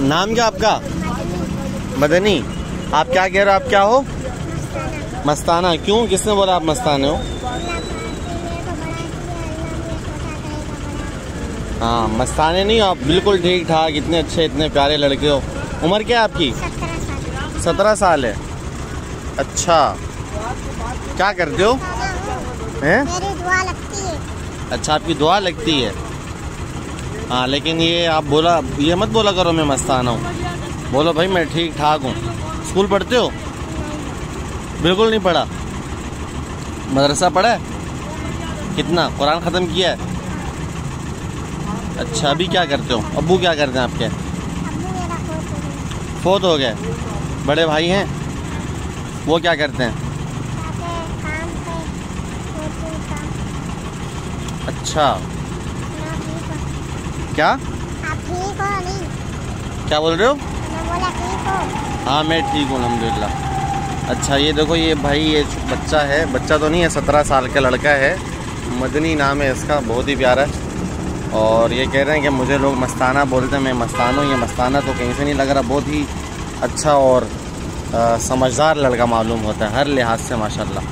नाम क्या आपका? मदनी। आप क्या कह रहे हो? आप क्या हो? मस्ताना। क्यों, किसने बोला आप मस्ताने हो? हाँ, मस्ताने नहीं हो आप, बिल्कुल ठीक ठाक, इतने अच्छे इतने प्यारे लड़के हो। उम्र क्या है आपकी? 17 साल है। अच्छा, क्या करते हो? हैं? मेरी दुआ लगती है। अच्छा, आपकी दुआ लगती है। हाँ, लेकिन ये आप बोला, ये मत बोला करो मैं मस्ताना हूँ, बोलो भाई मैं ठीक ठाक हूँ। स्कूल पढ़ते हो? बिल्कुल नहीं पढ़ा। मदरसा पढ़ा है? कितना? कुरान ख़त्म किया है? अच्छा, अभी क्या करते हो? अब्बू क्या करते हैं आपके? अब्बू मेरा फोत हो गए। बड़े भाई हैं, वो क्या करते हैं? काम पे अच्छा, क्या आप ठीक हो? नहीं, क्या बोल रहे हो? मैं बोला ठीक हो? हाँ, मैं ठीक हूँ अल्हम्दुलिल्लाह। अच्छा, ये देखो, ये भाई, ये बच्चा है, बच्चा तो नहीं है, 17 साल का लड़का है, मदनी नाम है इसका, बहुत ही प्यारा है। और ये कह रहे हैं कि मुझे लोग मस्ताना बोलते हैं, मैं मस्ताना हूँ। ये मस्ताना तो कहीं से नहीं लग रहा, बहुत ही अच्छा और समझदार लड़का मालूम होता है हर लिहाज से, माशाल्लाह।